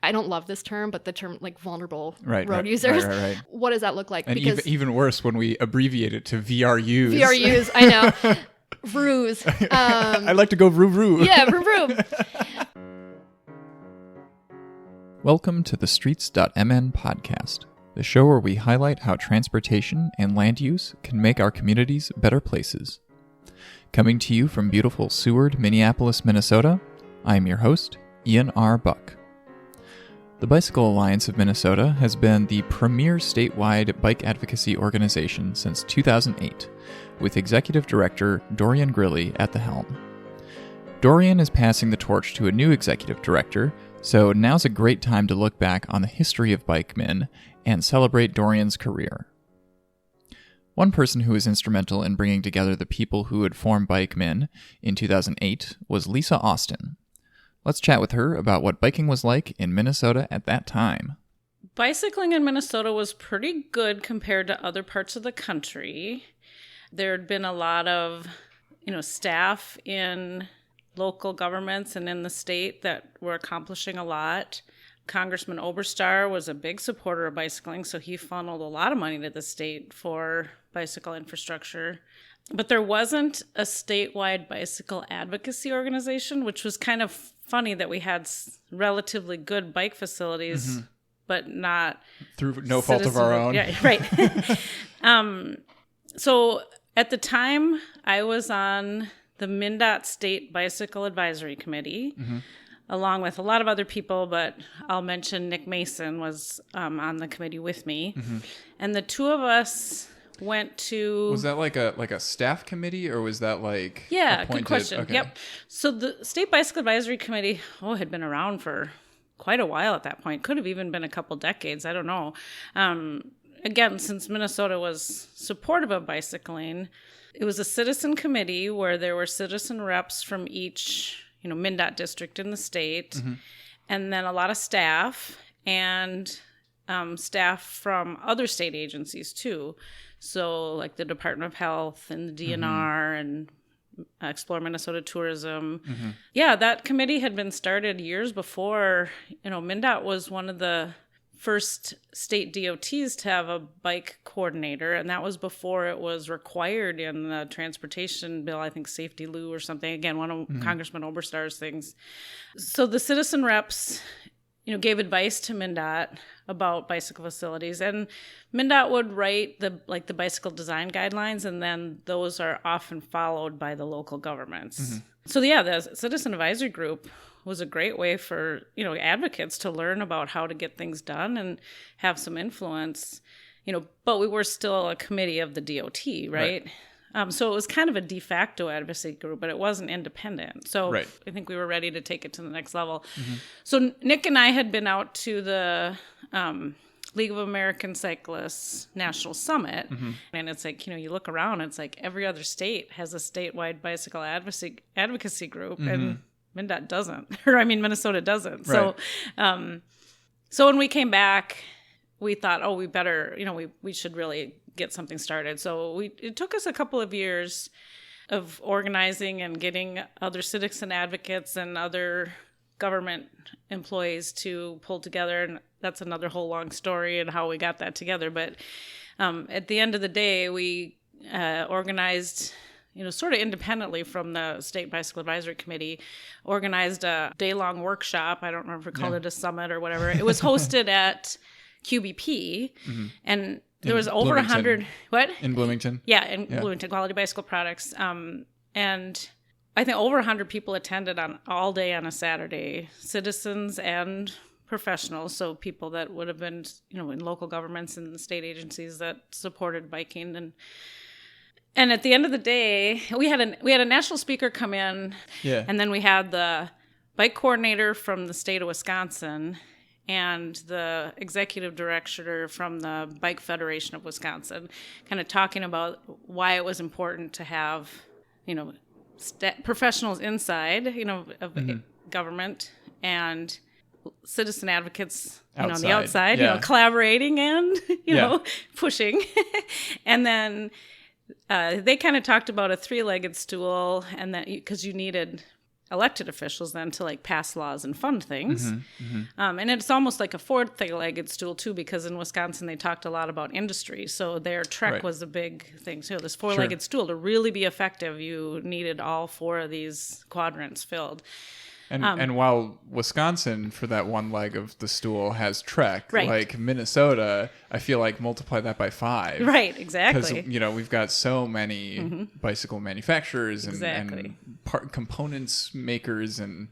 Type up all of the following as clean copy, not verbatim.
I don't love this term, but the term like vulnerable road right, users. Right. What does that look like? And because even worse when we abbreviate it to VRUs. VRUs, I know. Ruse. I like to go roo-roo. Yeah, roo-roo. Welcome to the Streets.mn podcast, the show where we highlight how transportation and land use can make our communities better places. Coming to you from beautiful Seward, Minneapolis, Minnesota, I am your host, Ian R. Buck. The Bicycle Alliance of Minnesota has been the premier statewide bike advocacy organization since 2008, with Executive Director Dorian Grilley at the helm. Dorian is passing the torch to a new Executive Director, so now's a great time to look back on the history of BikeMN and celebrate Dorian's career. One person who was instrumental in bringing together the people who would form BikeMN in 2008 was Lisa Austin. Let's chat with her about what biking was like in Minnesota at that time. Bicycling in Minnesota was pretty good compared to other parts of the country. There had been a lot of, staff in local governments and in the state that were accomplishing a lot. Congressman Oberstar was a big supporter of bicycling, so he funneled a lot of money to the state for bicycle infrastructure. But there wasn't a statewide bicycle advocacy organization, which was kind of funny that we had relatively good bike facilities, but not through no fault of our own. Yeah, right. So at the time, I was on the MnDOT State Bicycle Advisory Committee, along with a lot of other people, but I'll mention Nick Mason was on the committee with me. And the two of us went to... Was that like a staff committee, or was that like Yeah, appointed? Good question. Okay. Yep. So the State Bicycle Advisory Committee, had been around for quite a while at that point. Could have even been a couple decades. I don't know. Again, since Minnesota was supportive of bicycling, it was a citizen committee where there were citizen reps from each, MnDOT district in the state, and then a lot of staff and staff from other state agencies too. So like the Department of Health and the DNR and Explore Minnesota Tourism. Yeah, that committee had been started years before. MnDOT was one of the first state DOTs to have a bike coordinator, and that was before it was required in the transportation bill, I think Safety Lou or something. Again, one of Congressman Oberstar's things. So the citizen reps, gave advice to MnDOT about bicycle facilities, and MnDOT would write the bicycle design guidelines, and then those are often followed by the local governments. So yeah, the citizen advisory group was a great way for, advocates to learn about how to get things done and have some influence, but we were still a committee of the DOT, right? So it was kind of a de facto advocacy group, but it wasn't independent. So I think we were ready to take it to the next level. So Nick and I had been out to the League of American Cyclists National Summit, and it's like, you look around, it's like every other state has a statewide bicycle advocacy group, and MnDOT doesn't, Minnesota doesn't. So, so when we came back, we thought, we better, we should really get something started. So it took us a couple of years of organizing and getting other citizen advocates and other government employees to pull together. And that's another whole long story and how we got that together. But at the end of the day, we organized, sort of independently from the State Bicycle Advisory Committee, organized a day-long workshop. I don't remember if we called it a summit or whatever. It was hosted at QBP, and there was over 100... What? In Bloomington? Yeah, in Bloomington, Quality Bicycle Products. And I think over 100 people attended all day on a Saturday, citizens and professionals, so people that would have been, in local governments and state agencies that supported biking. And at the end of the day, we had a national speaker come in, and then we had the bike coordinator from the state of Wisconsin and the executive director from the Bike Federation of Wisconsin, kind of talking about why it was important to have, professionals inside, of government and citizen advocates on the outside, collaborating and, pushing. And then they kind of talked about a three-legged stool, and that because you needed elected officials then to like pass laws and fund things. And it's almost like a four-legged stool too, because in Wisconsin they talked a lot about industry. So their trek was a big thing. So this four-legged stool, to really be effective, you needed all four of these quadrants filled. And while Wisconsin, for that one leg of the stool, has trek, Right. like Minnesota, I feel like multiply that by 5. Right, exactly. Because, we've got so many bicycle manufacturers and, Exactly. and components makers and,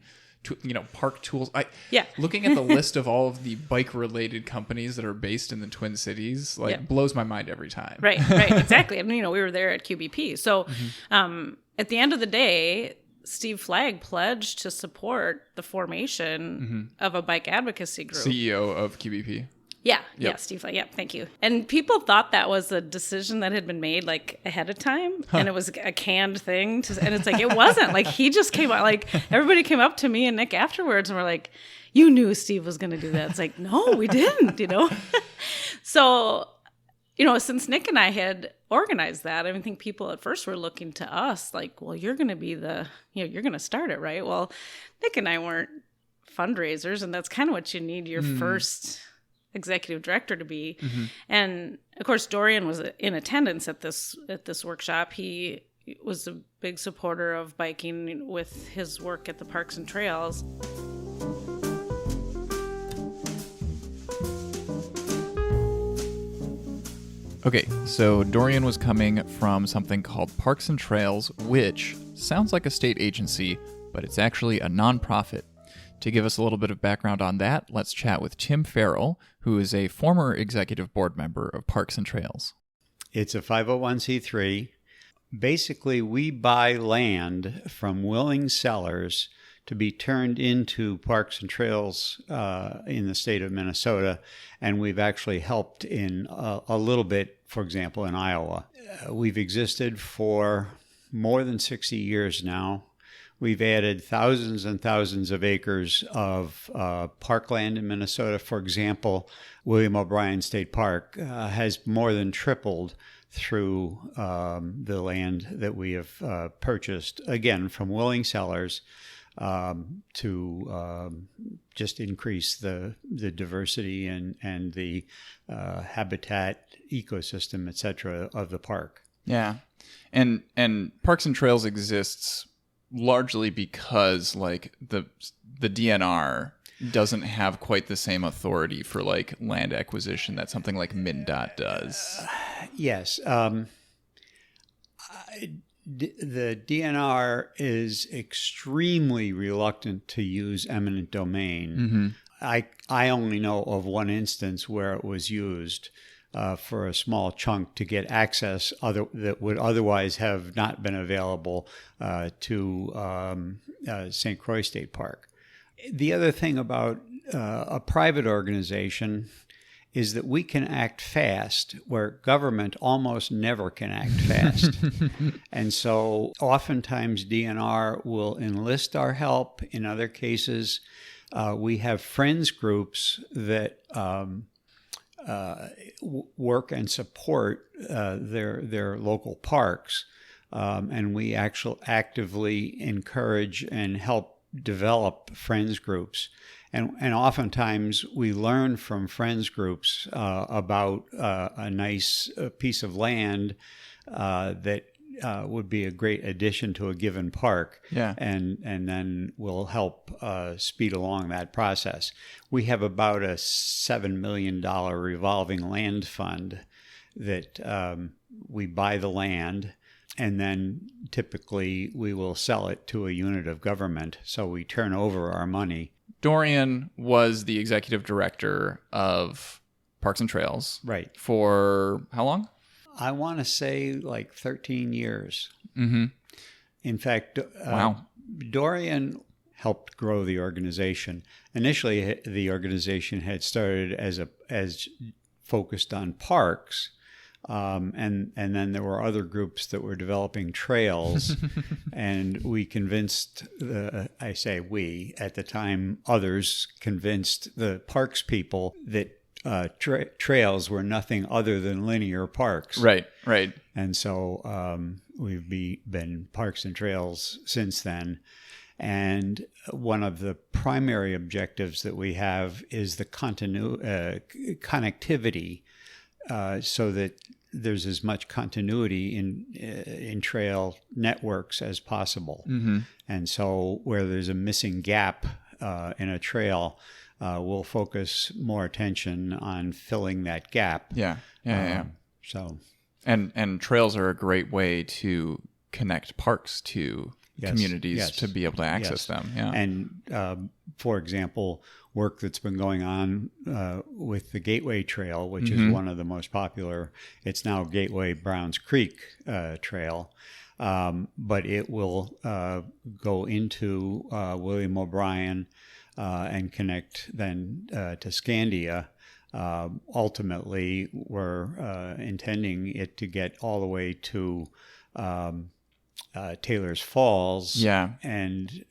park tools. Yeah. Looking at the list of all of the bike-related companies that are based in the Twin Cities, blows my mind every time. Right, exactly. And, we were there at QBP. So at the end of the day, Steve Flagg pledged to support the formation of a bike advocacy group. CEO of QBP. Yeah, Steve Flagg. Yeah, thank you. And people thought that was a decision that had been made like ahead of time, and it was a canned thing. And it's like, it wasn't. Like, he just came out, like, everybody came up to me and Nick afterwards and were like, you knew Steve was going to do that. It's like, no, we didn't, So, since Nick and I had organized that, I think people at first were looking to us like, well, you're going to be you're going to start it, right? Well, Nick and I weren't fundraisers, and that's kind of what you need your first executive director to be. And of course, Dorian was in attendance at this workshop. He was a big supporter of biking with his work at the Parks and Trails. Okay, so Dorian was coming from something called Parks and Trails, which sounds like a state agency, but it's actually a nonprofit. To give us a little bit of background on that, let's chat with Tim Farrell, who is a former executive board member of Parks and Trails. It's a 501c3. Basically, we buy land from willing sellers to be turned into parks and trails in the state of Minnesota, and we've actually helped in a little bit, for example, in Iowa. We've existed for more than 60 years now. We've added thousands and thousands of acres of parkland in Minnesota. For example, William O'Brien State Park has more than tripled through the land that we have purchased, again, from willing sellers, to just increase the diversity and the habitat, ecosystem, etc. of the park. Yeah, and Parks and Trails exists largely because like the DNR doesn't have quite the same authority for like land acquisition that something like MnDOT does. Yes. The DNR is extremely reluctant to use eminent domain. I only know of one instance where it was used for a small chunk to get access that would otherwise have not been available to St. Croix State Park. The other thing about a private organization is that we can act fast where government almost never can act fast. And so oftentimes DNR will enlist our help. In other cases, we have friends groups that work and support their local parks. And we actually actively encourage and help develop friends groups. And oftentimes we learn from friends groups about a nice piece of land that would be a great addition to a given park. Yeah. And then we'll help speed along that process. We have about a $7 million revolving land fund that we buy the land, and then typically we will sell it to a unit of government. So we turn over our money. Dorian was the executive director of Parks and Trails. Right. For how long? I want to say like 13 years. Mm-hmm. In fact, wow. Dorian helped grow the organization. Initially, the organization had started as focused on parks. And then there were other groups that were developing trails, and we convinced I say we, at the time, others convinced the parks people that trails were nothing other than linear parks. Right. And so we've been Parks and Trails since then. And one of the primary objectives that we have is the connectivity, so that there's as much continuity in trail networks as possible. Mm-hmm. And so where there's a missing gap in a trail, we'll focus more attention on filling that gap. Yeah. So, and trails are a great way to connect parks to communities to be able to access them. Yeah. And for example, work that's been going on with the Gateway Trail, which is one of the most popular. It's now Gateway Browns Creek Trail, but it will go into William O'Brien and connect then to Scandia. Ultimately, we're intending it to get all the way to Taylor's Falls. Yeah. And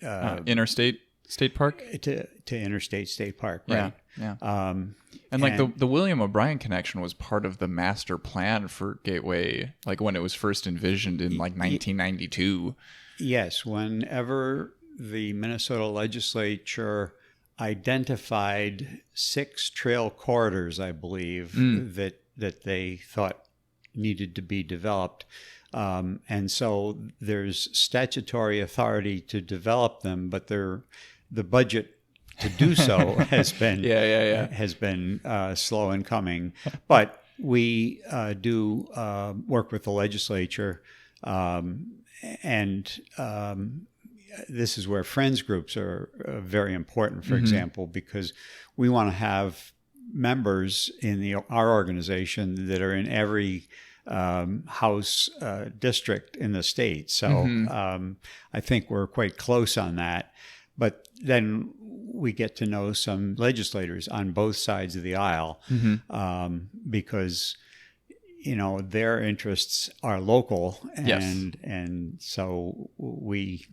Interstate State Park? To Interstate State Park, right? Yeah. And like the William O'Brien connection was part of the master plan for Gateway, like when it was first envisioned in like 1992. Yes. Whenever the Minnesota legislature identified 6 trail corridors, I believe, that they thought needed to be developed. And so there's statutory authority to develop them, but the budget to do so has been has been slow in coming. But we do work with the legislature, and this is where friends groups are very important, for example, because we want to have members in our organization that are in every House district in the state. So I think we're quite close on that. But then we get to know some legislators on both sides of the aisle because, their interests are local. And so we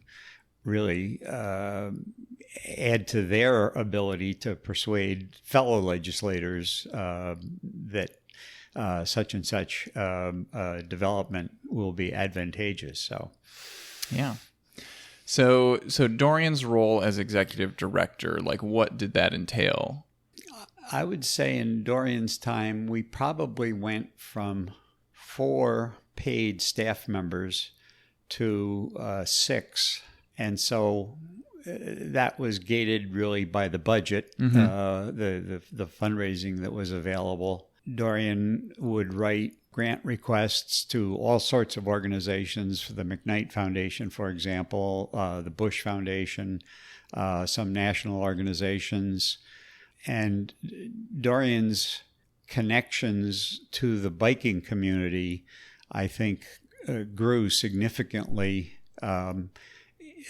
really add to their ability to persuade fellow legislators that such and such development will be advantageous. So, yeah. So Dorian's role as executive director, like what did that entail? I would say in Dorian's time, we probably went from 4 paid staff members to 6. And so that was gated really by the budget, the fundraising that was available. Dorian would write grant requests to all sorts of organizations, for the McKnight Foundation, for example, the Bush Foundation, some national organizations. And Dorian's connections to the biking community, I think, grew significantly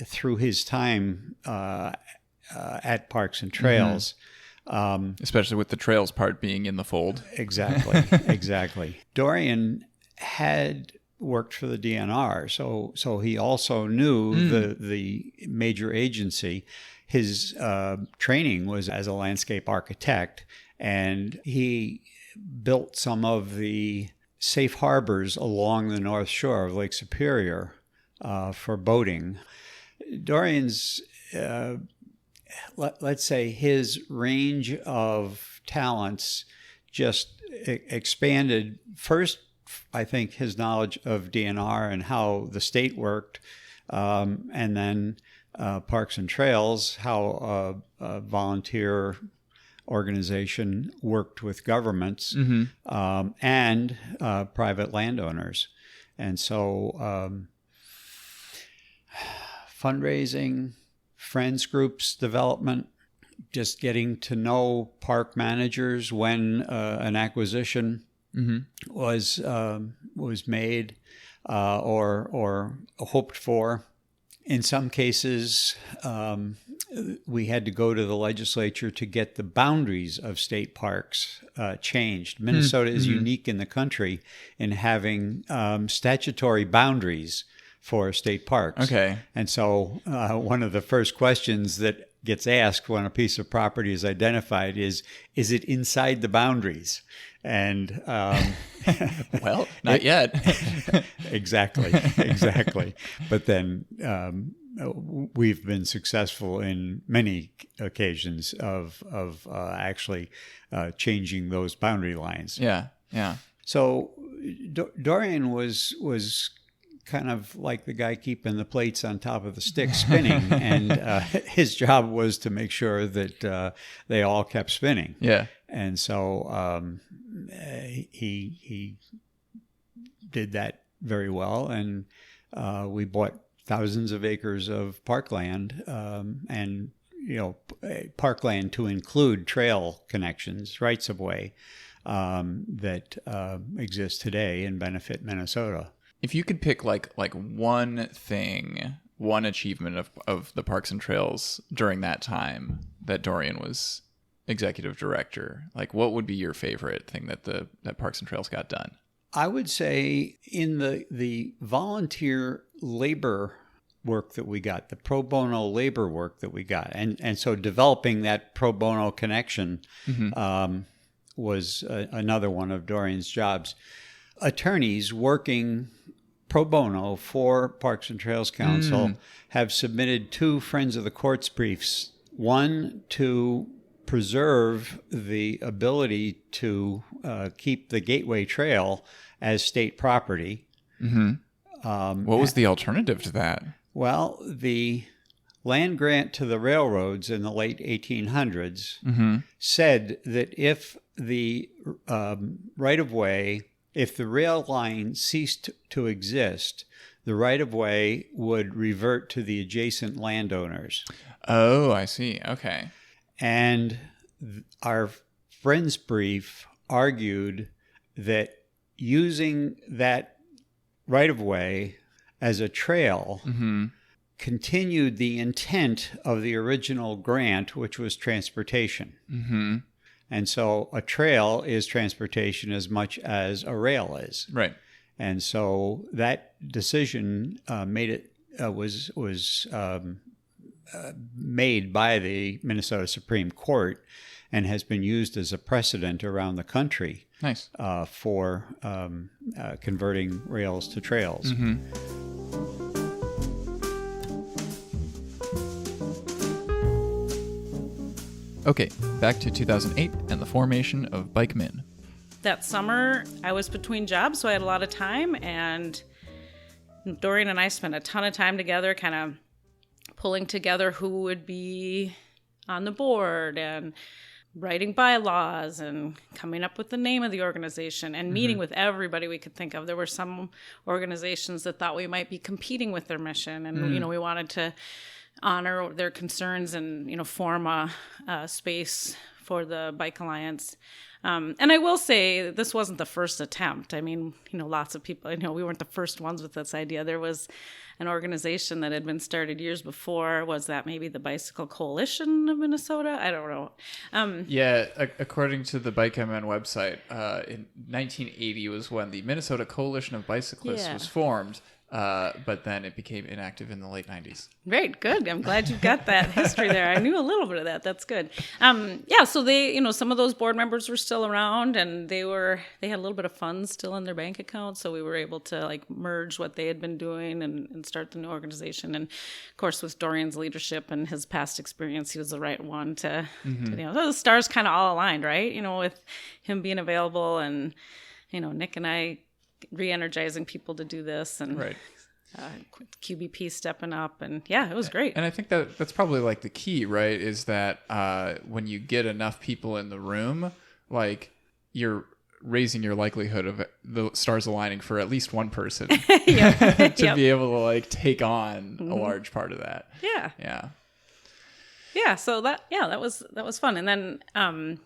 through his time at Parks and Trails. Especially with the trails part being in the fold. Exactly. Dorian had worked for the DNR, so he also knew the major agency. His training was as a landscape architect, and he built some of the safe harbors along the north shore of Lake Superior for boating. Dorian's let's say his range of talents just expanded. First, I think his knowledge of DNR and how the state worked, and then Parks and Trails, how a volunteer organization worked with governments and private landowners. And so fundraising, friends groups development, just getting to know park managers when an acquisition was made or hoped for. In some cases, we had to go to the legislature to get the boundaries of state parks changed. Minnesota is unique in the country in having statutory boundaries for state parks. Okay. And so one of the first questions that gets asked when a piece of property is identified is it inside the boundaries? And well, not yet. Exactly. But then we've been successful in many occasions of actually changing those boundary lines. Yeah, yeah. So Dorian was kind of like the guy keeping the plates on top of the stick spinning, and his job was to make sure that they all kept spinning. Yeah. And so he did that very well, and we bought thousands of acres of parkland, and parkland to include trail connections, rights of way, that exist today and benefit Minnesota. If you could pick like one thing, one achievement of the Parks and Trails during that time that Dorian was executive director, like what would be your favorite thing that Parks and Trails got done? I would say in the volunteer labor work that we got, the pro bono labor work that we got, and so developing that pro bono connection was another one of Dorian's jobs. Attorneys working pro bono for Parks and Trails Council have submitted 2 Friends of the Courts briefs, one to preserve the ability to keep the Gateway Trail as state property. What was the alternative to that? Well, the land grant to the railroads in the late 1800s said that if the right-of-way, if the rail line ceased to exist, the right-of-way would revert to the adjacent landowners. Oh, I see. Okay. And our friend's brief argued that using that right-of-way as a trail continued the intent of the original grant, which was transportation. And so a trail is transportation as much as a rail is. Right. And so that decision was made by the Minnesota Supreme Court and has been used as a precedent around the country. Nice. For converting rails to trails. Okay, back to 2008 and the formation of BikeMN. That summer, I was between jobs, so I had a lot of time, and Dorian and I spent a ton of time together, kind of pulling together who would be on the board and writing bylaws and coming up with the name of the organization and meeting with everybody we could think of. There were some organizations that thought we might be competing with their mission, and we wanted to honor their concerns and form a space for the Bike Alliance. And I will say this wasn't the first attempt. I mean, lots of people, we weren't the first ones with this idea. There was an organization that had been started years before. Was that maybe the Bicycle Coalition of Minnesota? I don't know. Yeah, according to the BikeMN website, in 1980 was when the Minnesota Coalition of Bicyclists was formed. But then it became inactive in the late 90s. Great, good. I'm glad you've got that history there. I knew a little bit of that. That's good. So they, some of those board members were still around, and they had a little bit of funds still in their bank account, so we were able to merge what they had been doing and start the new organization. And of course, with Dorian's leadership and his past experience, he was the right one to so the stars kind of all aligned, right? With him being available and Nick and I re-energizing people to do this, and right. QBP stepping up, and it was great. And I think that's probably the key, right? Is that when you get enough people in the room, you're raising your likelihood of the stars aligning for at least one person to be able to take on a large part of that. So that was fun. And then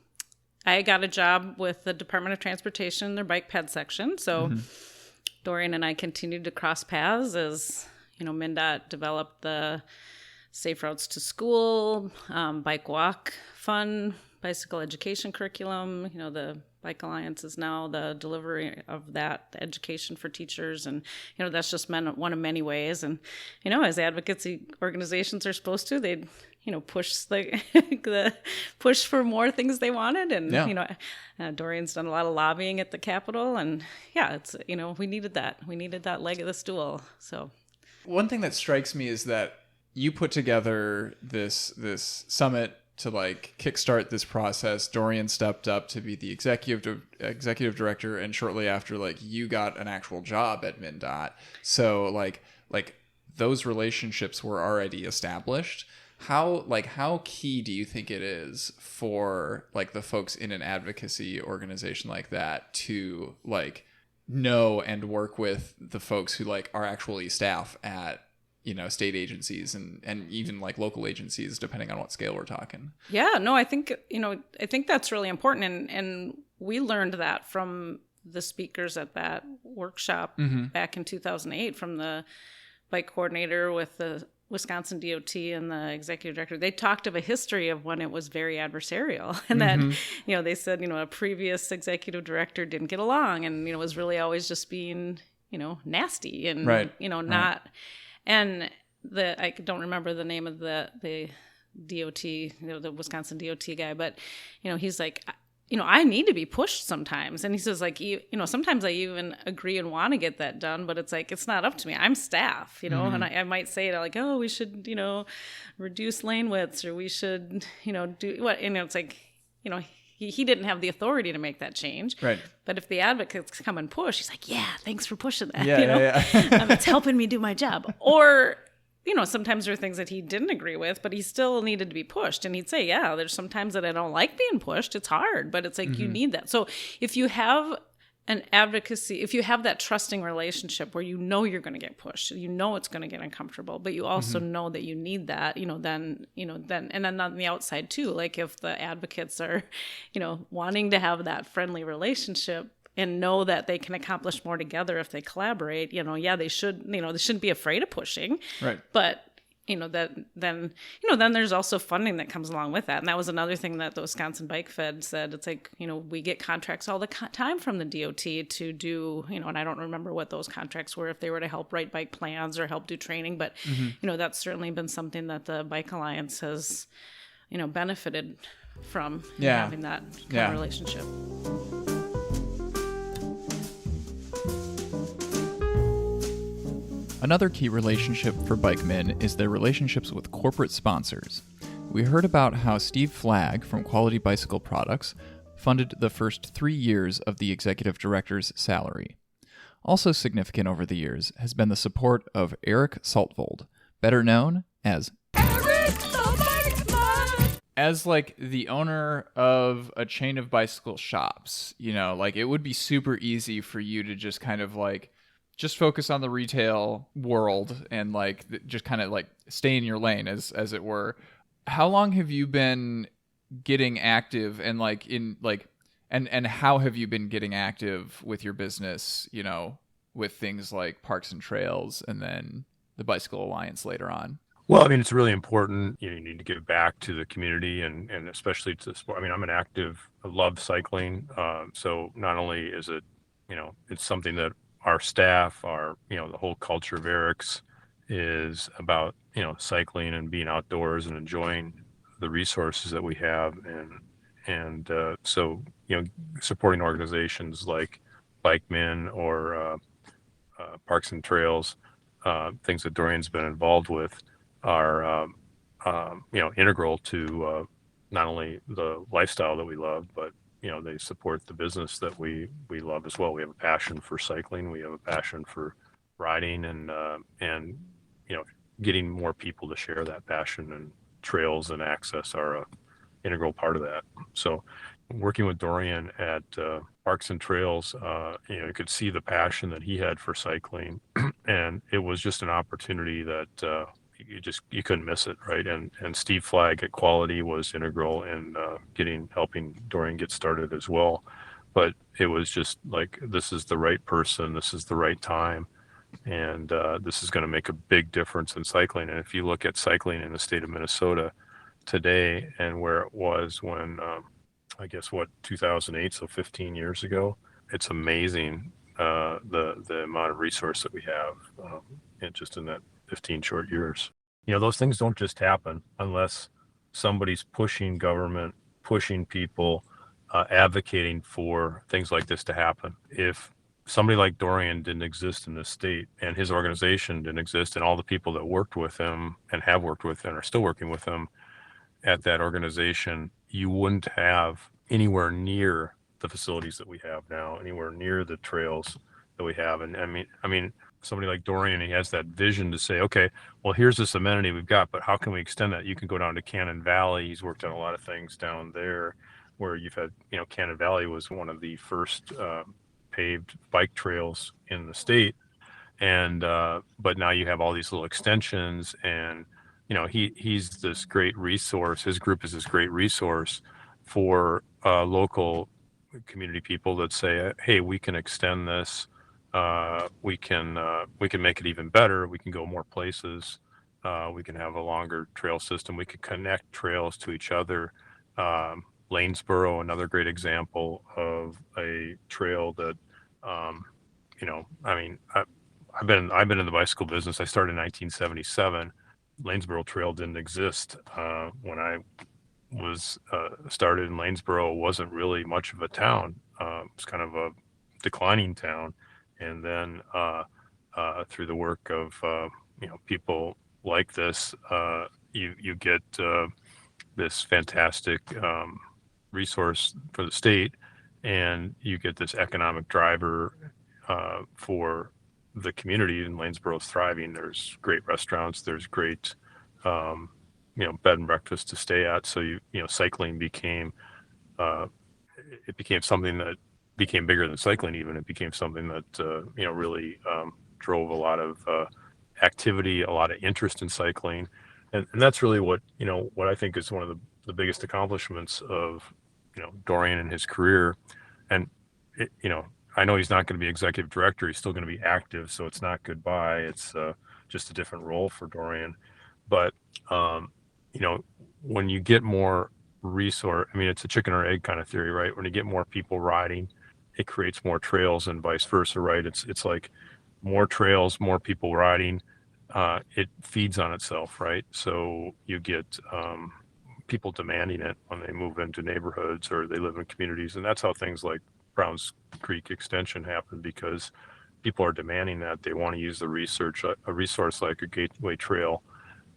I got a job with the Department of Transportation, their bike ped section. So Dorian and I continued to cross paths as, MnDOT developed the Safe Routes to School, Bike Walk Fund, bicycle education curriculum. The Bike Alliance is now the delivery of that education for teachers. And, that's just one of many ways. And, as advocacy organizations are supposed to, they'd push the push for more things they wanted, and Dorian's done a lot of lobbying at the Capitol, and it's we needed that leg of the stool. So one thing that strikes me is that you put together this summit to like kickstart this process. Dorian stepped up to be the executive director, and shortly after, like, you got an actual job at MnDOT. So like those relationships were already established. How key do you think it is for like the folks in an advocacy organization like that to like know and work with the folks who like are actually staff at, you know, state agencies and even like local agencies, depending on what scale we're talking? Yeah, no, I think that's really important. And we learned that from the speakers at that workshop back in 2008, from the bike coordinator with the Wisconsin DOT and the executive director. They talked of a history of when it was very adversarial, and that, you know, they said, you know, a previous executive director didn't get along, and, you know, was really always just being, you know, nasty and, you know, not, and I don't remember the name of the DOT, you know, the Wisconsin DOT guy, but, you know, he's like, you know, I need to be pushed sometimes. And he says, like, you know, sometimes I even agree and want to get that done, but it's like, it's not up to me. I'm staff, you know, and I might say it like, oh, we should, you know, reduce lane widths, or we should, you know, do what, and it's like, you know, he didn't have the authority to make that change. Right. But if the advocates come and push, he's like, yeah, thanks for pushing that. Yeah, you know? yeah. It's helping me do my job. Or, you know, sometimes there are things that he didn't agree with, but he still needed to be pushed. And he'd say, yeah, there's some times that I don't like being pushed. It's hard, but it's like, you need that. So if you have an advocacy, if you have that trusting relationship where you know you're going to get pushed, you know it's going to get uncomfortable, but you also know that you need that, then, and then on the outside too, like if the advocates are, you know, wanting to have that friendly relationship and know that they can accomplish more together if they collaborate, you know, yeah, they shouldn't be afraid of pushing. Right. But, you know, then there's also funding that comes along with that. And that was another thing that the Wisconsin Bike Fed said. It's like, you know, we get contracts all the time from the DOT to do, you know, and I don't remember what those contracts were, if they were to help write bike plans or help do training. But, you know, that's certainly been something that the Bike Alliance has, you know, benefited from having that kind of relationship. Another key relationship for BikeMN is their relationships with corporate sponsors. We heard about how Steve Flagg from Quality Bicycle Products funded the first 3 years of the executive director's salary. Also significant over the years has been the support of Eric Saltvold, better known as Eric the Bikeman. As like the owner of a chain of bicycle shops, you know, like it would be super easy for you to just kind of like just focus on the retail world and like just kind of like stay in your lane as it were. How long have you been getting active and like in like and how have you been getting active with your business, you know, with things like Parks and Trails and then the Bicycle Alliance later on? Well, I mean, it's really important. You need to give back to the community and especially to the sport. I mean, I love cycling. So not only is it, you know, it's something that our staff, the whole culture of Eric's is about, you know, cycling and being outdoors and enjoying the resources that we have. And so, you know, supporting organizations like BikeMN or Parks and Trails, things that Dorian's been involved with are, you know, integral to not only the lifestyle that we love, but you know, they support the business that we love as well. We have a passion for cycling. We have a passion for riding and you know, getting more people to share that passion, and trails and access are a integral part of that. So working with Dorian at Parks and Trails, you know, you could see the passion that he had for cycling and it was just an opportunity that you couldn't miss it, right? And Steve Flagg at Quality was integral in helping Dorian get started as well. But it was just like, this is the right person, this is the right time, and this is going to make a big difference in cycling. And if you look at cycling in the state of Minnesota today and where it was when, 2008, so 15 years ago, it's amazing the amount of resource that we have just in that 15 short years. You know, those things don't just happen unless somebody's pushing government, pushing people, advocating for things like this to happen. If somebody like Dorian didn't exist in this state, and his organization didn't exist, and all the people that worked with him and have worked with him and are still working with him at that organization, you wouldn't have anywhere near the facilities that we have now, anywhere near the trails that we have. And I mean, somebody like Dorian, he has that vision to say, okay, well, here's this amenity we've got, but how can we extend that? You can go down to Cannon Valley. He's worked on a lot of things down there where you've had, Cannon Valley was one of the first paved bike trails in the state. And, but now you have all these little extensions, and, he's this great resource. His group is this great resource for local community people that say, hey, we can extend this. We can make it even better. We can go more places. We can have a longer trail system. We can connect trails to each other. Lanesboro, another great example of a trail that, I've been in the bicycle business. I started in 1977. Lanesboro Trail didn't exist when I was started in Lanesboro. Wasn't really much of a town. It was kind of a declining town. And then through the work of people like this, you get this fantastic resource for the state, and you get this economic driver for the community. And Lanesboro is thriving. There's great restaurants. There's great bed and breakfast to stay at. So cycling became something that became bigger than cycling. Even it became something that really drove a lot of activity, a lot of interest in cycling, and that's really what I think is one of the biggest accomplishments of Dorian and his career. And I know he's not going to be executive director. He's still going to be active, so it's not goodbye. It's just a different role for Dorian. But when you get more resource, it's a chicken or egg kind of theory, right? When you get more people riding, it creates more trails, and vice versa, right? It's like more trails, more people riding, it feeds on itself, right? So you get people demanding it when they move into neighborhoods or they live in communities, and that's how things like Browns Creek Extension happen, because people are demanding that. They want to use a resource like a gateway trail,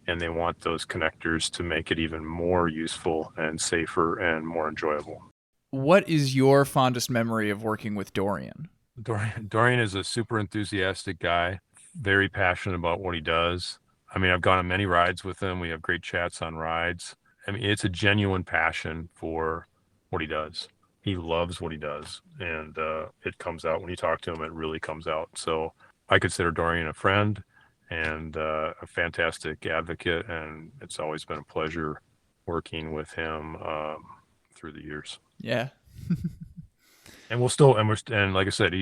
and they want those connectors to make it even more useful and safer and more enjoyable. What is your fondest memory of working with Dorian? Dorian is a super enthusiastic guy, very passionate about what he does. I've gone on many rides with him. We have great chats on rides. It's a genuine passion for what he does. He loves what he does, and it comes out when you talk to him. It really comes out. So I consider Dorian a friend and a fantastic advocate, and it's always been a pleasure working with him through the years. Yeah. And like I said,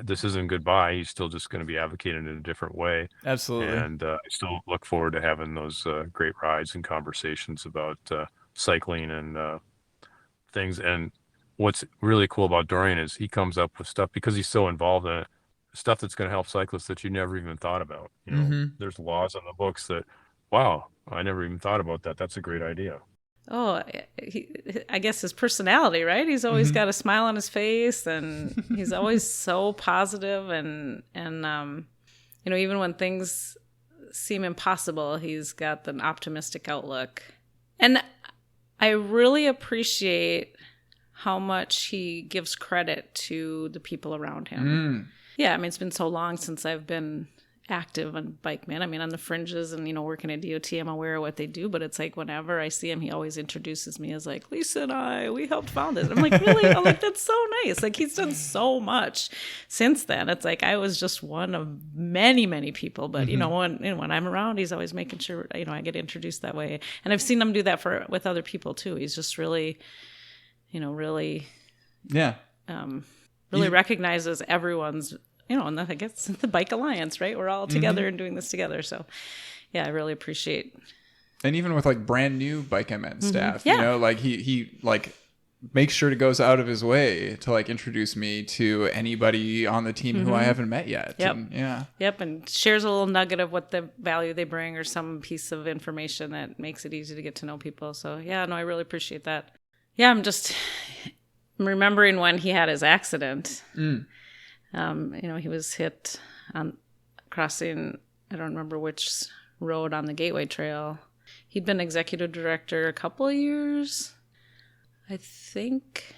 this isn't goodbye. He's still just going to be advocating in a different way. Absolutely. And I still look forward to having those great rides and conversations about cycling and things. And what's really cool about Dorian is he comes up with stuff, because he's so involved in it, stuff that's going to help cyclists that you never even thought about. There's laws on the books that, wow, I never even thought about that. That's a great idea. Oh, I guess his personality, right? He's always got a smile on his face, and he's always so positive, and even when things seem impossible, he's got an optimistic outlook. And I really appreciate how much he gives credit to the people around him. Yeah, it's been so long since I've been active on BikeMN. On the fringes and, working at DOT, I'm aware of what they do, but it's like whenever I see him, he always introduces me as like, Lisa and we helped found this. I'm like, really? I'm like, that's so nice. Like, he's done so much since then. It's like, I was just one of many, many people, but when I'm around, he's always making sure, I get introduced that way. And I've seen him do that with other people too. He's just really, really recognizes everyone's, and I guess the Bike Alliance, right? We're all together and doing this together. So, yeah, I really appreciate. And even with like brand new BikeMN staff, he makes sure to goes out of his way to like introduce me to anybody on the team who I haven't met yet. Yep. And, Yep. And shares a little nugget of what the value they bring, or some piece of information that makes it easy to get to know people. So, yeah, no, I really appreciate that. Yeah, I'm remembering when he had his accident. He was hit on crossing, I don't remember which road on the Gateway Trail. He'd been executive director a couple of years. I think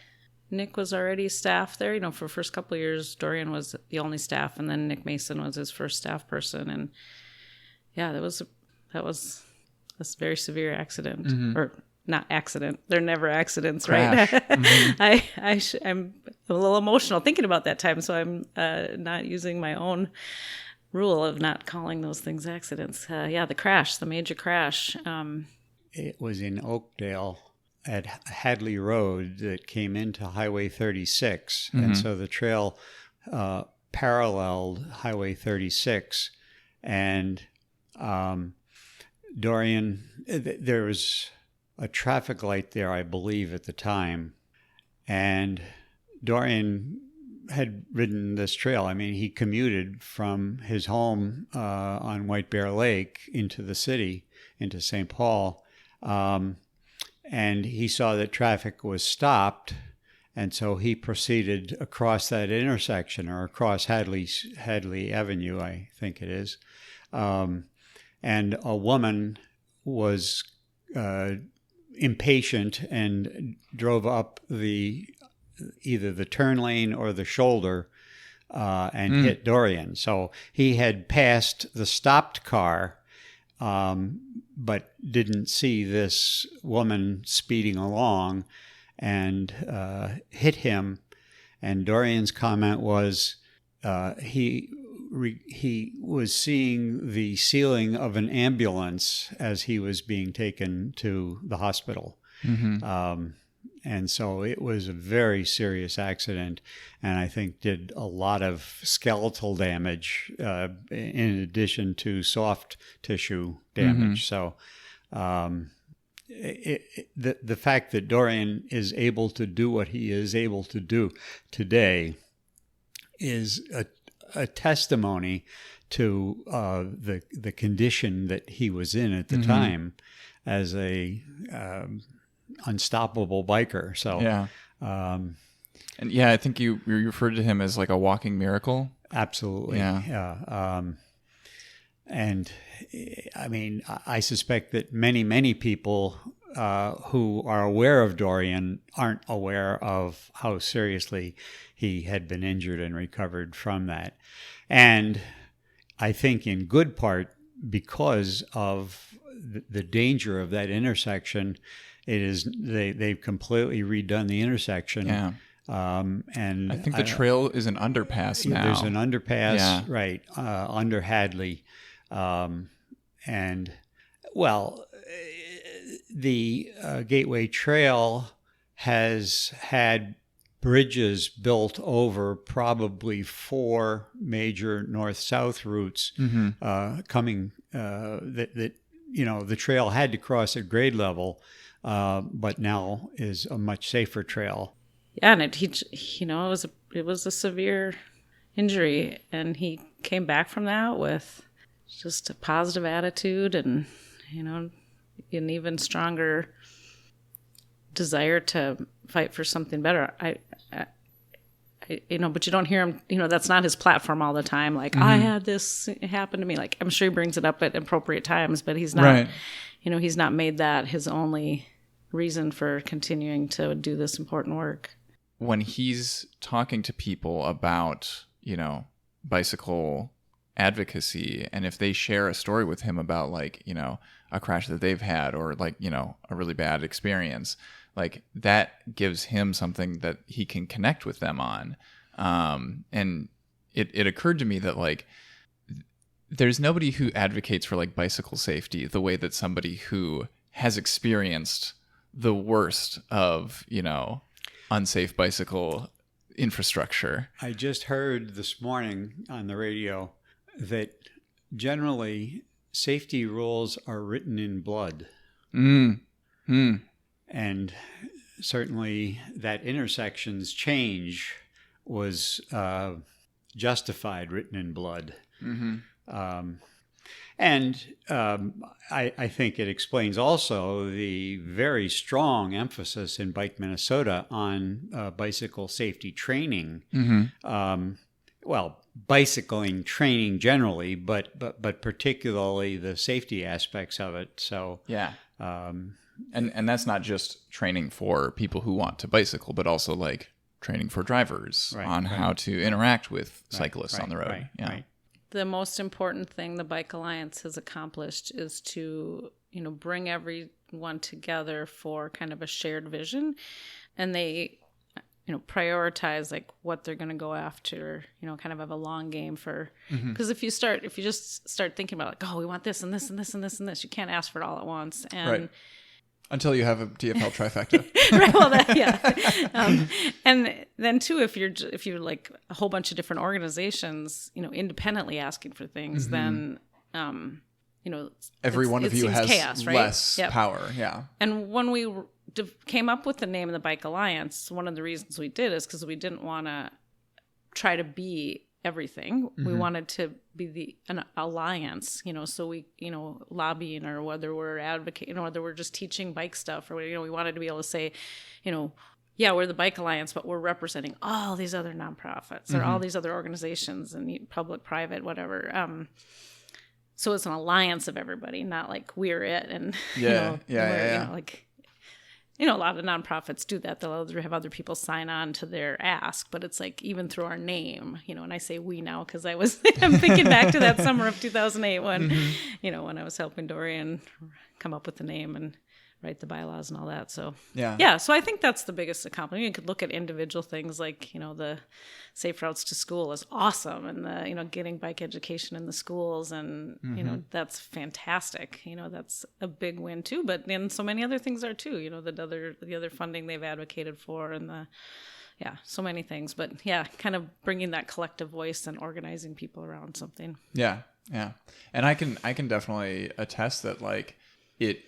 Nick was already staff there. For the first couple of years, Dorian was the only staff, and then Nick Mason was his first staff person. And yeah, that was a very severe accident, or not accident. They're never accidents, Crash. Right? Mm-hmm. I'm a little emotional thinking about that time, so I'm not using my own rule of not calling those things accidents. The major crash. It was in Oakdale at Hadley Road that came into Highway 36. And so the trail paralleled Highway 36. And Dorian, there was a traffic light there, I believe, at the time. And Dorian had ridden this trail. I mean, he commuted from his home on White Bear Lake into the city, into St. Paul. And he saw that traffic was stopped. And so he proceeded across that intersection, or across Hadley Avenue, I think it is. And a woman was impatient and drove up either the turn lane or the shoulder and hit Dorian. So he had passed the stopped car, but didn't see this woman speeding along and hit him. And Dorian's comment was he was seeing the ceiling of an ambulance as he was being taken to the hospital. And so it was a very serious accident, and I think did a lot of skeletal damage in addition to soft tissue damage. So the fact that Dorian is able to do what he is able to do today is a testimony to the condition that he was in at the time as a unstoppable biker. So and I think you referred to him as like a walking miracle. Absolutely. And I mean, I suspect that many people who are aware of Dorian aren't aware of how seriously he had been injured and recovered from that. And I think in good part because of the danger of that intersection, they've completely redone the intersection. And I think the trail is an underpass now. There's an underpass, right, under Hadley. And, well, the Gateway Trail has had bridges built over probably 4 major north-south routes coming that the trail had to cross at grade level, but now is a much safer trail. Yeah, and it was a severe injury, and he came back from that with just a positive attitude and an even stronger desire to fight for something better. But you don't hear him, that's not his platform all the time. Like, I had this happen to me. Like, I'm sure he brings it up at appropriate times, but he's not, he's not made that his only reason for continuing to do this important work. When he's talking to people about, bicycle advocacy, and if they share a story with him about a crash that they've had or a really bad experience, that gives him something that he can connect with them on. And it occurred to me that there's nobody who advocates for bicycle safety the way that somebody who has experienced the worst of, unsafe bicycle infrastructure. I just heard this morning on the radio that generally safety rules are written in blood. And certainly that intersection's change was justified, written in blood. I think it explains also the very strong emphasis in Bike Minnesota on bicycle safety training. well, bicycling training generally, but particularly the safety aspects of it. So yeah. And that's not just training for people who want to bicycle, but also like training for drivers on how to interact with cyclists on the road. Right. The most important thing the Bike Alliance has accomplished is to, bring everyone together for kind of a shared vision, and they, prioritize like what they're going to go after, kind of have a long game for, because if you just start thinking about like, oh, we want this and this and this and this and this, you can't ask for it all at once. And until you have a TFL trifecta. Right. Well, and then too, if you're like a whole bunch of different organizations, independently asking for things, then, every one of you has chaos, right? less power. Yeah. And when we came up with the name of the Bike Alliance, one of the reasons we did is because we didn't want to try to be everything. We wanted to be an alliance, so we, lobbying, or whether we're advocating, or whether we're just teaching bike stuff, or, we wanted to be able to say, yeah, we're the Bike Alliance, but we're representing all these other nonprofits or all these other organizations and public, private, whatever. So it's an alliance of everybody, not like we're it. And, a lot of nonprofits do that. They'll have other people sign on to their ask, but it's like even through our name, and I say we now because I'm thinking back to that summer of 2008 when, when I was helping Dorian come up with the name and write the bylaws and all that. So, so I think that's the biggest accomplishment. You could look at individual things like, the safe routes to school is awesome. And the, getting bike education in the schools and, that's fantastic. That's a big win too, but then so many other things are too, the other funding they've advocated for and so many things, but kind of bringing that collective voice and organizing people around something. Yeah. Yeah. And I can definitely attest that like it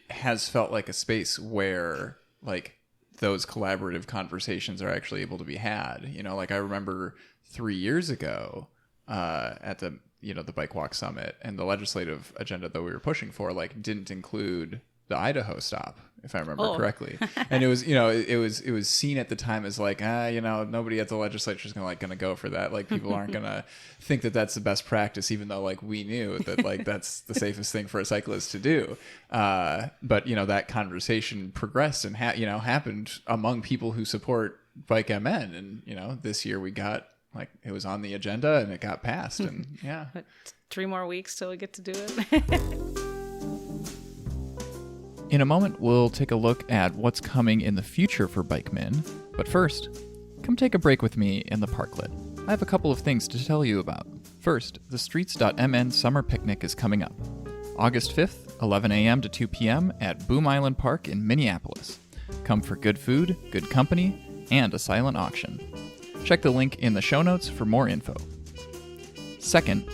has felt like a space where like those collaborative conversations are actually able to be had. Like I remember 3 years ago at the the Bike Walk Summit, and the legislative agenda that we were pushing for like didn't include the Idaho stop, if I remember correctly. And it was it was seen at the time as like nobody at the legislature is going to go for that. Like people aren't going to think that that's the best practice, even though like we knew that like that's the safest thing for a cyclist to do. But that conversation progressed and happened among people who support BikeMN, and this year we got like it was on the agenda and it got passed, and But 3 more weeks till we get to do it. In a moment, we'll take a look at what's coming in the future for BikeMN. But first, come take a break with me in the parklet. I have a couple of things to tell you about. First, the Streets.mn Summer Picnic is coming up. August 5th, 11 a.m. to 2 p.m. at Boom Island Park in Minneapolis. Come for good food, good company, and a silent auction. Check the link in the show notes for more info. Second,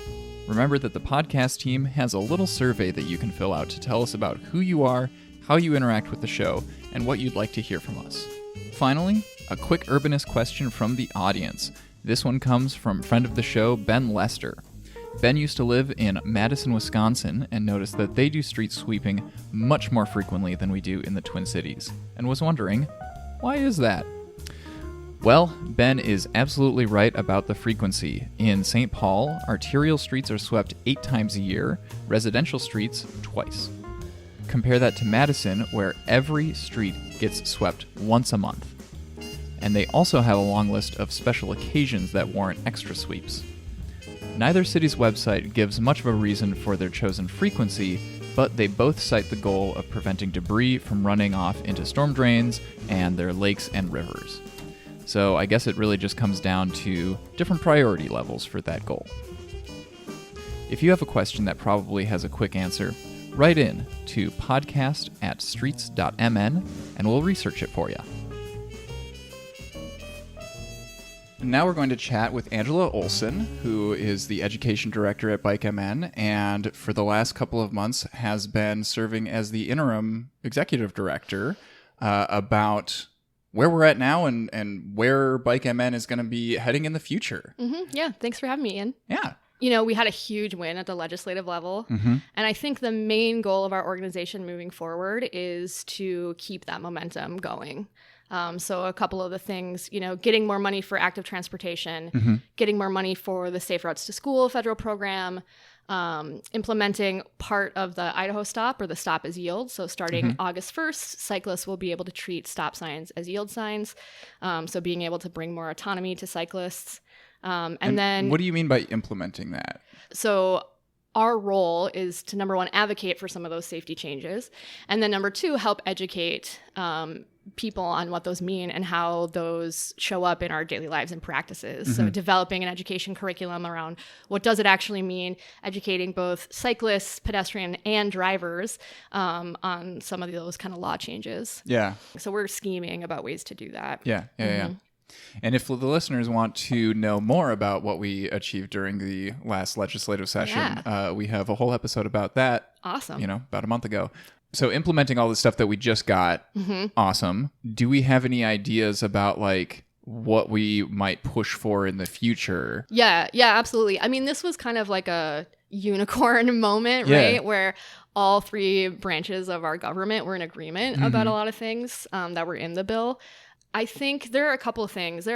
remember that the podcast team has a little survey that you can fill out to tell us about who you are, how you interact with the show, and what you'd like to hear from us. Finally, a quick urbanist question from the audience. This one comes from friend of the show, Ben Lester. Ben used to live in Madison, Wisconsin, and noticed that they do street sweeping much more frequently than we do in the Twin Cities, and was wondering, why is that? Well, Ben is absolutely right about the frequency. In St. Paul, arterial streets are swept 8 times a year, residential streets twice. Compare that to Madison, where every street gets swept once a month. And they also have a long list of special occasions that warrant extra sweeps. Neither city's website gives much of a reason for their chosen frequency, but they both cite the goal of preventing debris from running off into storm drains and their lakes and rivers. So I guess it really just comes down to different priority levels for that goal. If you have a question that probably has a quick answer, write in to podcast@streets.mn and we'll research it for you. Now we're going to chat with Angela Olson, who is the education director at BikeMN, and for the last couple of months has been serving as the interim executive director about where we're at now and where BikeMN is going to be heading in the future. Yeah, thanks for having me, Ian. Yeah. We had a huge win at the legislative level. And I think the main goal of our organization moving forward is to keep that momentum going. So a couple of the things, getting more money for active transportation, getting more money for the Safe Routes to School federal program, implementing part of the Idaho stop or the stop as yield. So starting August 1st, cyclists will be able to treat stop signs as yield signs. So being able to bring more autonomy to cyclists. And then what do you mean by implementing that? So our role is to, number one, advocate for some of those safety changes. And then number two, help educate people on what those mean and how those show up in our daily lives and practices. So developing an education curriculum around what does it actually mean, educating both cyclists, pedestrian, and drivers on some of those kind of law changes. Yeah. So we're scheming about ways to do that. Yeah. And if the listeners want to know more about what we achieved during the last legislative session, we have a whole episode about that. Awesome. About a month ago. So implementing all the stuff that we just got, awesome. Do we have any ideas about what we might push for in the future? Yeah, absolutely. I mean, this was kind of like a unicorn moment, right? Where all three branches of our government were in agreement about a lot of things that were in the bill. I think there are a couple of things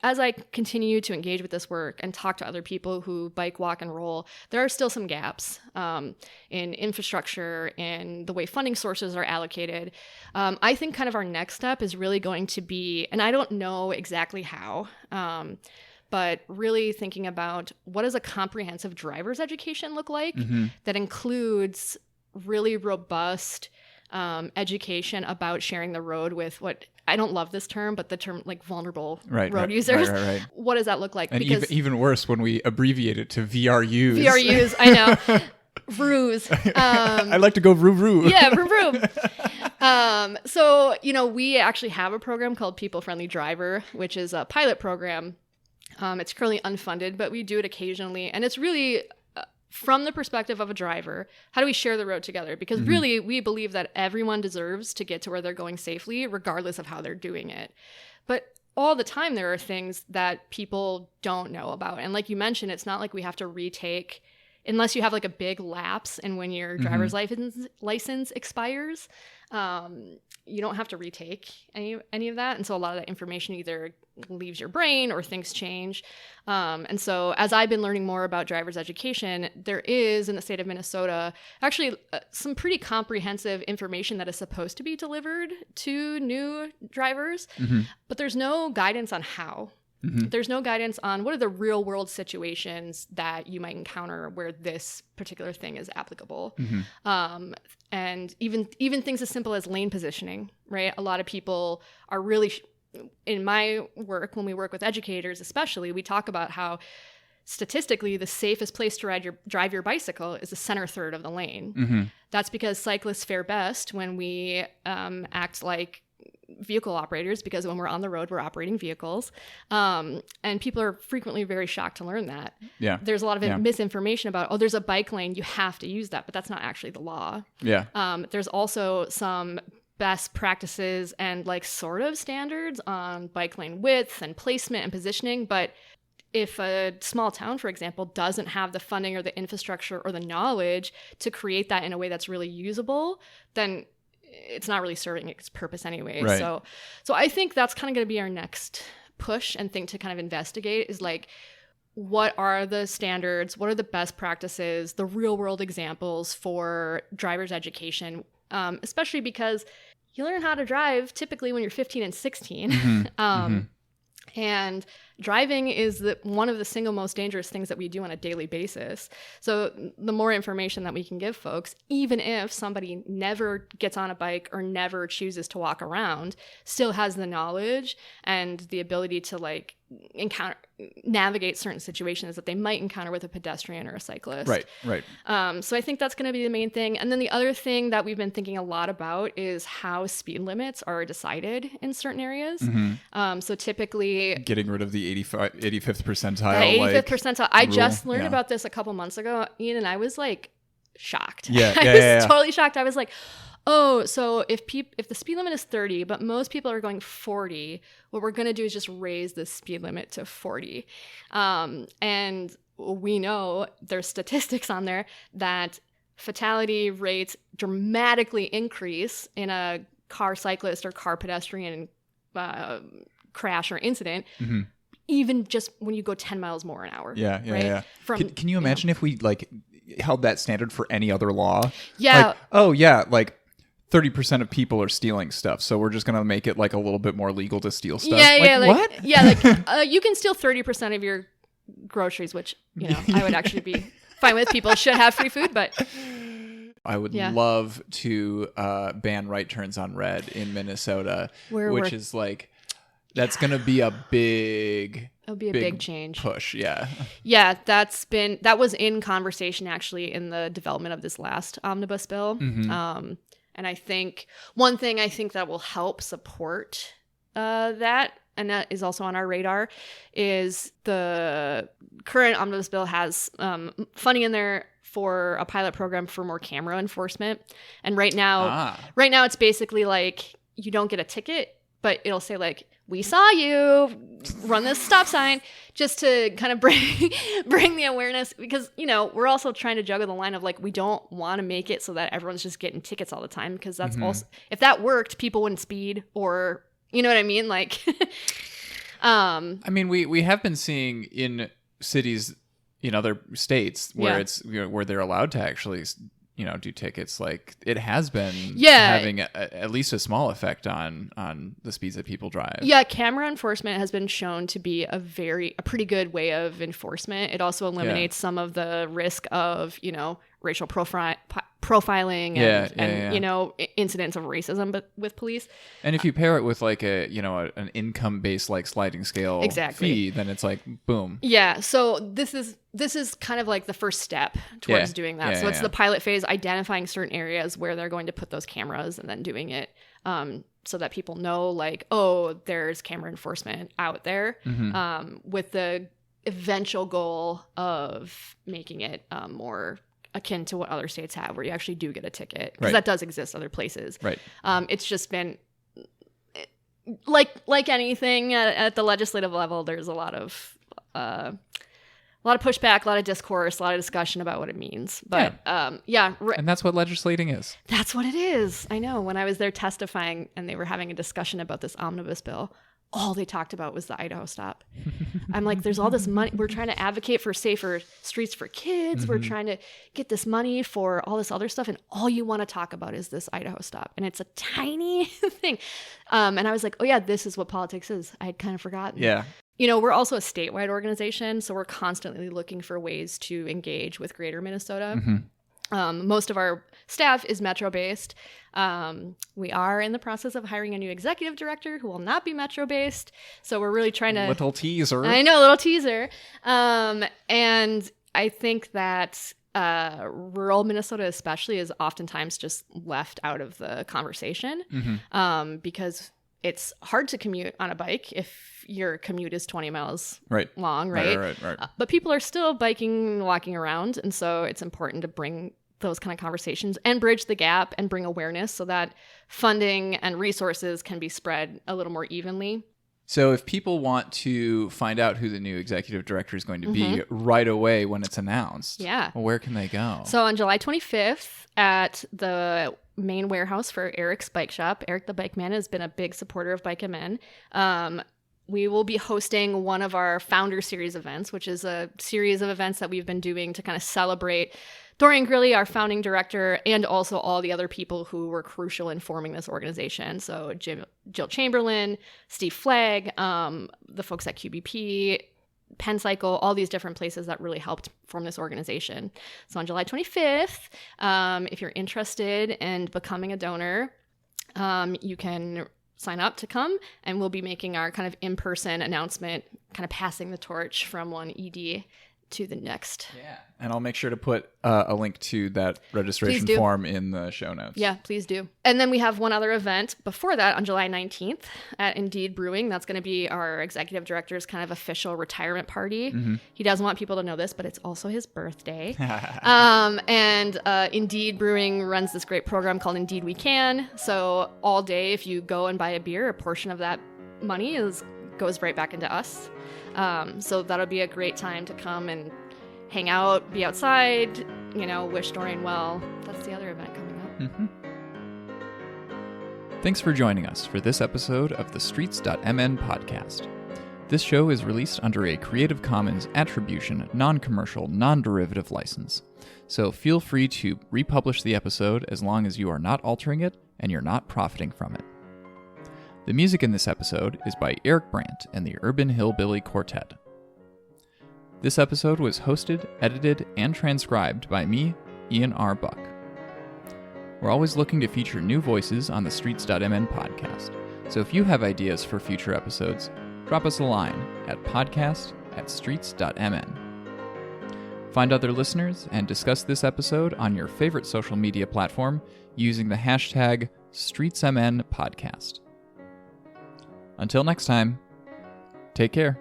as I continue to engage with this work and talk to other people who bike, walk, and roll, there are still some gaps in infrastructure and the way funding sources are allocated. I think kind of our next step is really going to be, and I don't know exactly how, but really thinking about what does a comprehensive driver's education look like that includes really robust education about sharing the road with what I don't love this term, but the term vulnerable road users. Right. What does that look like? And even worse when we abbreviate it to VRUs. VRUs, I know. VRUs. I like to go vroo. Yeah, vroo. So, we actually have a program called People Friendly Driver, which is a pilot program. It's currently unfunded, but we do it occasionally. And it's really from the perspective of a driver, how do we share the road together? Because really, we believe that everyone deserves to get to where they're going safely, regardless of how they're doing it. But all the time, there are things that people don't know about. And like you mentioned, it's not like we have to retake, unless you have a big lapse and when your driver's license expires, you don't have to retake any of that. And so a lot of that information either leaves your brain or things change. And so as I've been learning more about driver's education, there is in the state of Minnesota actually some pretty comprehensive information that is supposed to be delivered to new drivers, but there's no guidance on how. There's no guidance on what are the real world situations that you might encounter where this particular thing is applicable. And even things as simple as lane positioning, right? A lot of people are really, in my work, when we work with educators especially, we talk about how statistically the safest place to drive your bicycle is the center third of the lane. That's because cyclists fare best when we act like vehicle operators, because when we're on the road, we're operating vehicles. And people are frequently very shocked to learn that. Yeah. There's a lot of misinformation about, there's a bike lane, you have to use that, but that's not actually the law. Yeah. There's also some best practices and sort of standards on bike lane width and placement and positioning, but if a small town, for example, doesn't have the funding or the infrastructure or the knowledge to create that in a way that's really usable, then it's not really serving its purpose anyway. Right. So I think that's kind of going to be our next push and thing to kind of investigate is what are the standards? What are the best practices, the real world examples for driver's education, especially because you learn how to drive typically when you're 15 and 16. And driving is one of the single most dangerous things that we do on a daily basis. So the more information that we can give folks, even if somebody never gets on a bike or never chooses to walk around, still has the knowledge and the ability to navigate certain situations that they might encounter with a pedestrian or a cyclist. Right. So I think that's going to be the main thing. And then the other thing that we've been thinking a lot about is how speed limits are decided in certain areas. So typically getting rid of the 85th percentile. The 85th percentile. I just learned about this a couple months ago, Ian, and I was shocked. I was totally shocked. I was like, so if the speed limit is 30, but most people are going 40, what we're going to do is just raise the speed limit to 40. And we know there's statistics on there that fatality rates dramatically increase in a car cyclist or car pedestrian crash or incident, even just when you go 10 miles more an hour. Yeah. right? Can you imagine if we like held that standard for any other law? Yeah. Like, oh yeah, like 30% of people are stealing stuff, so we're just gonna make it like a little bit more legal to steal stuff. What? You can steal 30% of your groceries, which I would actually be fine with. People should have free food, but I would love to ban right turns on red in Minnesota, which is like that's gonna be a big. It'll be a big change. Push, yeah. Yeah, that was in conversation actually in the development of this last omnibus bill. And I think one thing that will help support that, and that is also on our radar, is the current omnibus bill has funding in there for a pilot program for more camera enforcement. And right now it's basically like you don't get a ticket, but it'll say like, we saw you run this stop sign, just to kind of bring the awareness, because we're also trying to juggle the line of like, we don't want to make it so that everyone's just getting tickets all the time, because that's also, if that worked, people wouldn't speed, or you know what I mean, like I mean, we have been seeing in cities in other states where it's where they're allowed to actually do tickets. Like it has been having at least a small effect on the speeds that people drive. Yeah, camera enforcement has been shown to be a pretty good way of enforcement. It also eliminates some of the risk of racial profiling and incidents of racism, but with police. And if you pair it with like an income based like sliding scale fee, then it's like boom. Yeah. So this is kind of like the first step towards doing that. So it's the pilot phase, identifying certain areas where they're going to put those cameras, and then doing it so that people know like, oh, there's camera enforcement out there, with the eventual goal of making it more akin to what other states have, where you actually do get a ticket, because that does exist other places. Right. It's just been like anything at the legislative level. There's a lot of pushback, a lot of discourse, a lot of discussion about what it means. But and that's what legislating is. That's what it is. I know. When I was there testifying and they were having a discussion about this omnibus bill, all they talked about was the Idaho stop. I'm like, there's all this money. We're trying to advocate for safer streets for kids. We're trying to get this money for all this other stuff. And all you want to talk about is this Idaho stop. And it's a tiny thing. And I was like, oh yeah, this is what politics is. I had kind of forgotten. Yeah. We're also a statewide organization, so we're constantly looking for ways to engage with Greater Minnesota. Most of our staff is metro-based. We are in the process of hiring a new executive director who will not be metro-based. So we're really trying to... Little teaser. I know, little teaser. And I think that rural Minnesota especially is oftentimes just left out of the conversation, because it's hard to commute on a bike if your commute is 20 miles long, right? Right. But people are still biking and walking around. And so it's important to bring those kind of conversations and bridge the gap and bring awareness so that funding and resources can be spread a little more evenly. So if people want to find out who the new executive director is going to be right away when it's announced, where can they go? So on July 25th at the main warehouse for Eric's Bike Shop, Eric the BikeMN has been a big supporter of BikeMN. We will be hosting one of our Founder Series events, which is a series of events that we've been doing to kind of celebrate Dorian Grilley, our founding director, and also all the other people who were crucial in forming this organization. So Jill Chamberlain, Steve Flagg, the folks at QBP, Pencycle, all these different places that really helped form this organization. So on July 25th, if you're interested in becoming a donor, you can sign up to come, and we'll be making our kind of in-person announcement, kind of passing the torch from one ED to the next. Yeah. And I'll make sure to put a link to that registration form in the show notes. Yeah, please do. And then we have one other event before that on July 19th at Indeed Brewing. That's going to be our executive director's kind of official retirement party. He doesn't want people to know this, but it's also his birthday. And Indeed Brewing runs this great program called Indeed We Can. So all day, if you go and buy a beer, a portion of that money goes right back into us. So that'll be a great time to come and hang out, be outside, wish Dorian well. That's the other event coming up. Thanks for joining us for this episode of the Streets.mn podcast. This show is released under a Creative Commons Attribution, non-commercial, non-derivative license. So feel free to republish the episode as long as you are not altering it and you're not profiting from it. The music in this episode is by Eric Brandt and the Urban Hillbilly Quartet. This episode was hosted, edited, and transcribed by me, Ian R. Buck. We're always looking to feature new voices on the Streets.mn podcast, so if you have ideas for future episodes, drop us a line at podcast@streets.mn. Find other listeners and discuss this episode on your favorite social media platform using the hashtag StreetsMNPodcast. Until next time, take care.